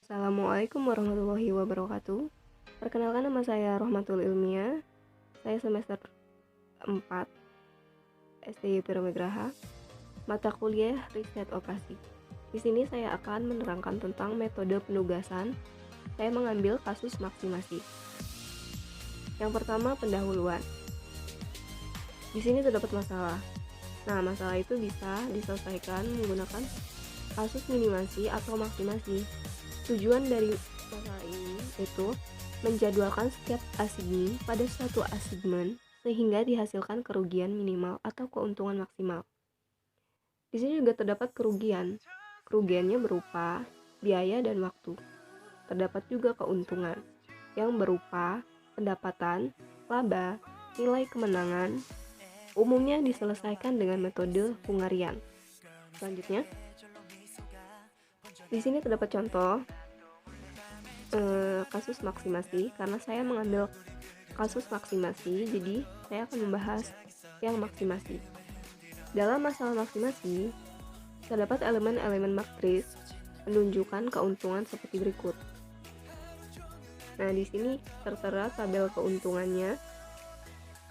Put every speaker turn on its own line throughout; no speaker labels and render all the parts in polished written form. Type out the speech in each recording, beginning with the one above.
Assalamualaikum warahmatullahi wabarakatuh. Perkenalkan, nama saya Rohmatul Ilmiah. Saya semester 4 STI Piramegraha, mata kuliah riset operasi. Di sini saya akan menerangkan tentang metode penugasan. Saya mengambil kasus maksimasi. Yang pertama, pendahuluan. Di sini terdapat masalah. Nah, masalah itu bisa diselesaikan menggunakan kasus minimasi atau maksimasi. Tujuan dari masalah ini itu menjadwalkan setiap asigning pada suatu assignment sehingga dihasilkan kerugian minimal atau keuntungan maksimal. Di sini juga terdapat kerugian. Kerugiannya berupa biaya dan waktu. Terdapat juga keuntungan yang berupa pendapatan, laba, nilai kemenangan. Umumnya diselesaikan dengan metode pengarian. Selanjutnya, di sini terdapat contoh kasus maksimasi. Karena saya mengambil kasus maksimasi, jadi saya akan membahas yang maksimasi. Dalam masalah maksimasi, terdapat elemen-elemen matriks menunjukkan keuntungan seperti berikut. Nah, di sini tertera tabel keuntungannya.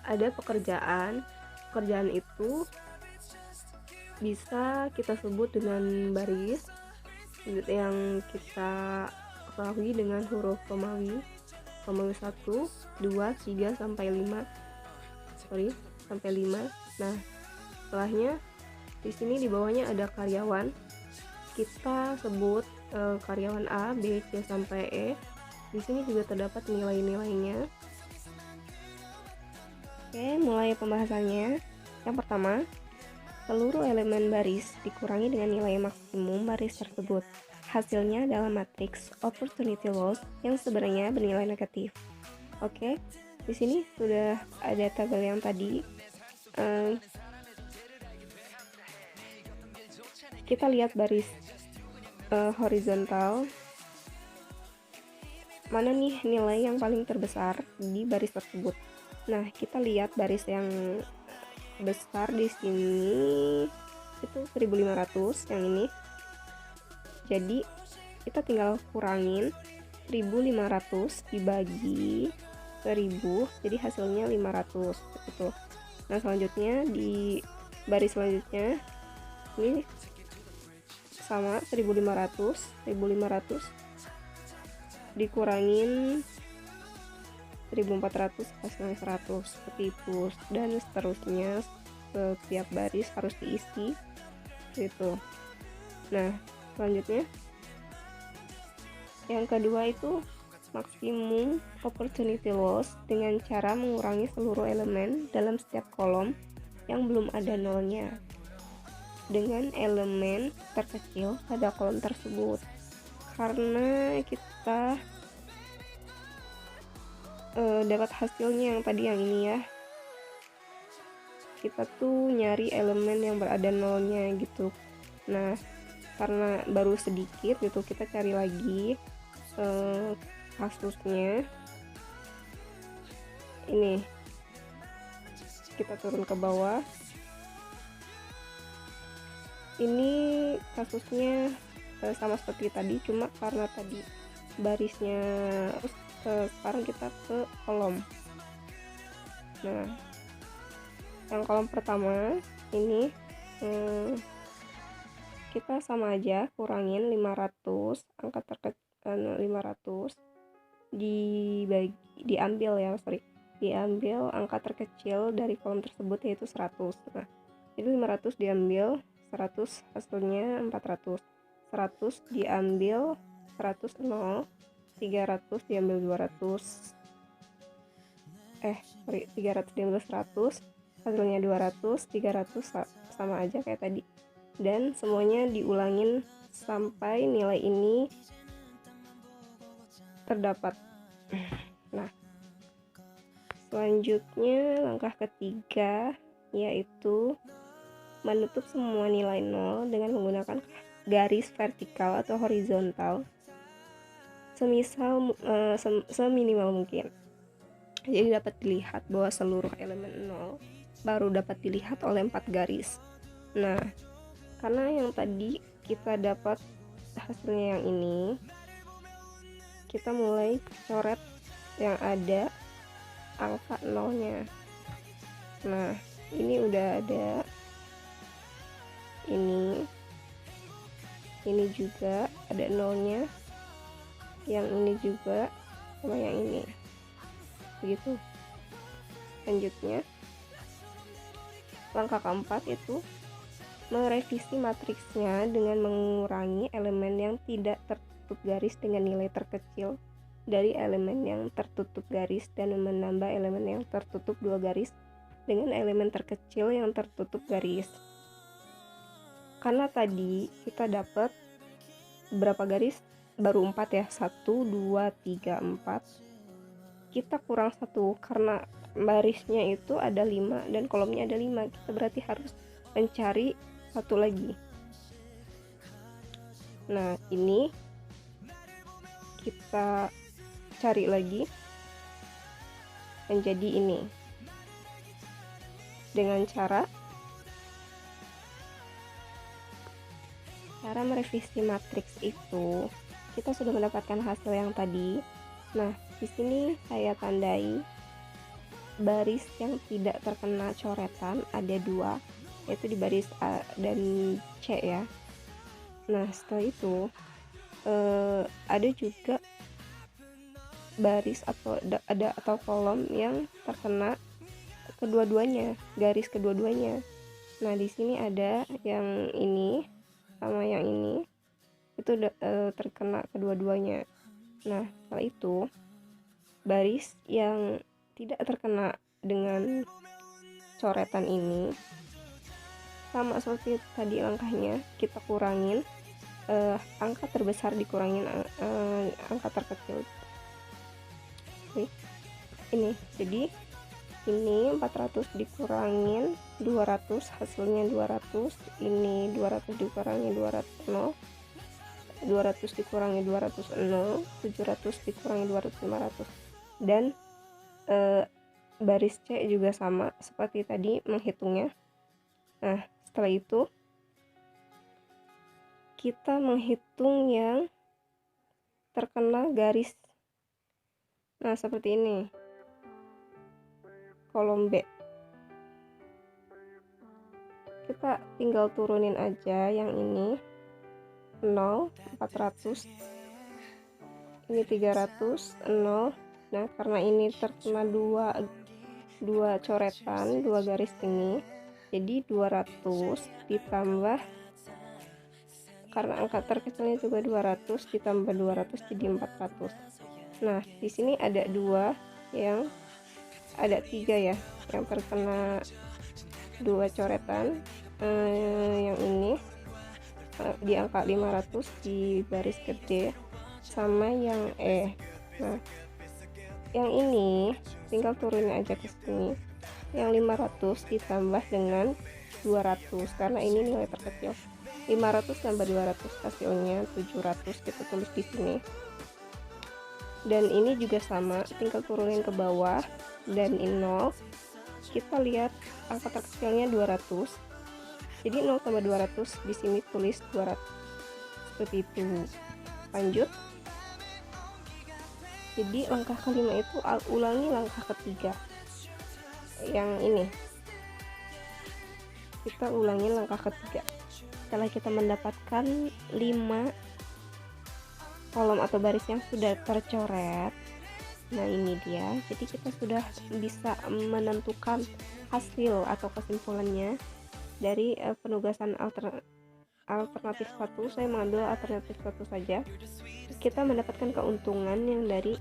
Ada pekerjaan. Pekerjaan itu bisa kita sebut dengan baris yang kita ketahui dengan huruf Romawi 1, 2, 3 sampai 5. Nah, setelahnya di sini di bawahnya ada karyawan. Kita sebut karyawan A, B, C sampai E. Di sini juga terdapat nilai-nilainya. Oke, mulai pembahasannya. Yang pertama, seluruh elemen baris dikurangi dengan nilai maksimum baris tersebut. Hasilnya adalah matriks opportunity loss yang sebenarnya bernilai negatif. Oke, di sini sudah ada tabel yang tadi. Kita lihat baris horizontal. Mana nih nilai yang paling terbesar di baris tersebut? Nah, kita lihat baris yang besar di sini itu 1500 yang ini. Jadi kita tinggal kurangin 1500 dibagi 1000, jadi hasilnya 500 gitu. Nah, selanjutnya di baris selanjutnya ini sama 1500 dikurangin 1400 hasilnya 100, seperti itu, dan seterusnya. Setiap baris harus diisi gitu. Nah, selanjutnya yang kedua itu maksimum opportunity loss dengan cara mengurangi seluruh elemen dalam setiap kolom yang belum ada nolnya dengan elemen terkecil pada kolom tersebut. Karena kita dapat hasilnya yang tadi yang ini ya, kita tuh nyari elemen yang berada nolnya gitu. Nah, karena baru sedikit gitu, kita cari lagi kasusnya. Ini kita turun ke bawah. Ini kasusnya sama seperti tadi, cuma karena tadi barisnya sekarang kita ke kolom. Nah, yang kolom pertama ini kita sama aja kurangin 500, angka terkecil 500 diambil angka terkecil dari kolom tersebut, yaitu 100. Nah, jadi 500 diambil 100, hasilnya 400. 100 diambil 100 0, 300 diambil 200, 300 diambil 100, hasilnya 200, 300 sama aja kayak tadi. Dan semuanya diulangin sampai nilai ini terdapat. Nah, selanjutnya langkah ketiga yaitu menutup semua nilai nol dengan menggunakan garis vertikal atau horizontal seminimal mungkin. Jadi dapat dilihat bahwa seluruh elemen nol baru dapat dilihat oleh 4 garis. Nah, karena yang tadi kita dapat hasilnya yang ini, kita mulai coret yang ada angka nolnya. Nah, ini udah ada ini juga ada nolnya, yang ini juga sama yang ini, begitu. Selanjutnya langkah keempat itu merevisi matriksnya dengan mengurangi elemen yang tidak tertutup garis dengan nilai terkecil dari elemen yang tertutup garis dan menambah elemen yang tertutup dua garis dengan elemen terkecil yang tertutup garis. Karena tadi kita dapat berapa garis? Baru 4 ya, 1, 2, 3, 4. Kita kurang 1 karena barisnya itu ada 5 dan kolomnya ada 5. Kita berarti harus mencari 1 lagi. Nah, ini kita cari lagi menjadi ini dengan cara merevisi matriks itu. Kita sudah mendapatkan hasil yang tadi. Nah, di sini saya tandai baris yang tidak terkena coretan ada 2, yaitu di baris A dan C ya. Nah, setelah itu ada juga baris atau kolom yang terkena kedua-duanya, garis kedua-duanya. Nah, di sini ada yang ini sama yang ini itu terkena kedua-duanya. Nah, setelah itu baris yang tidak terkena dengan coretan ini sama seperti tadi langkahnya, kita kurangin angka terbesar dikurangin angka terkecil. Ini jadi ini 400 dikurangin 200 hasilnya 200, ini 200 dikurangi 200 0, 200 dikurangi 200 0, 700 dikurangi 200 500. Dan baris C juga sama seperti tadi menghitungnya. Nah, setelah itu kita menghitung yang terkena garis. Nah, seperti ini. Kolom B. Kita tinggal turunin aja yang ini 0, 400, ini 300, 0. Nah, karena ini terkena dua coretan, 2 garis ini, jadi 200 ditambah, karena angka terkecilnya juga 200 ditambah 200 jadi 400. Nah, di sini ada 2 yang ada 3 ya yang terkena 2 coretan, yang ini di angka 500 di baris gede sama yang E. Nah, yang ini tinggal turunin aja ke sini, yang 500 ditambah dengan 200 karena ini nilai terkecil. 500 tambah 200 hasilnya 700, kita tulis di sini. Dan ini juga sama, tinggal turunin ke bawah dan in 0. Kita lihat angka terkecilnya 200. Jadi 0 tambah 200 di sini tulis 200. Seperti itu. Lanjut. Jadi langkah kelima itu ulangi langkah ketiga. Yang ini. Kita ulangi langkah ketiga. Setelah kita mendapatkan 5 kolom atau baris yang sudah tercoret, nah ini dia, jadi kita sudah bisa menentukan hasil atau kesimpulannya dari penugasan alternatif 1. Saya mengambil alternatif 1 saja. Kita mendapatkan keuntungan yang dari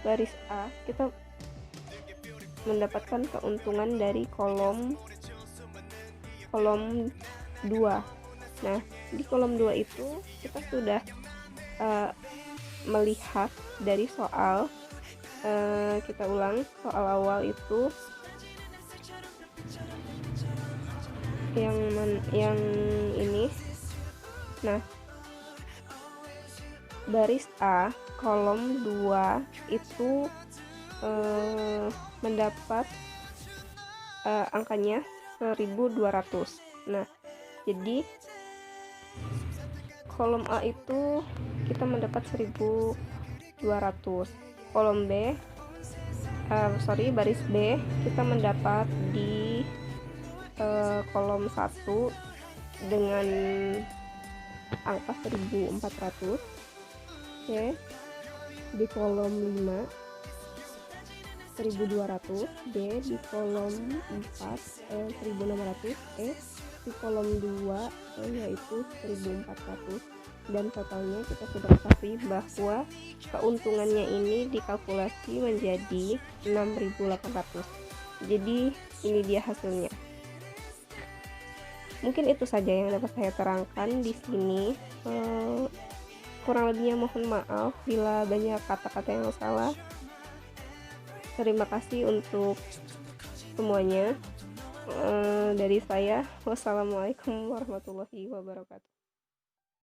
baris A, kita mendapatkan keuntungan dari kolom 2. Nah, di kolom 2 itu kita sudah melihat dari soal, kita ulang soal awal itu yang ini. Nah, baris A kolom 2 itu mendapat angkanya 1200. Nah, jadi kolom A itu kita mendapat 1200. Kolom B baris B kita mendapat di kolom 1 dengan angka 1400. Oke, di kolom 5 1200. D di kolom 4 1600. E di kolom 2 yaitu 1400. Dan totalnya kita sudah ketahui bahwa keuntungannya ini dikalkulasi menjadi 6.800. Jadi ini dia hasilnya. Mungkin itu saja yang dapat saya terangkan di sini. Kurang lebihnya mohon maaf bila banyak kata-kata yang salah. Terima kasih untuk semuanya. Dari saya, wassalamualaikum warahmatullahi wabarakatuh.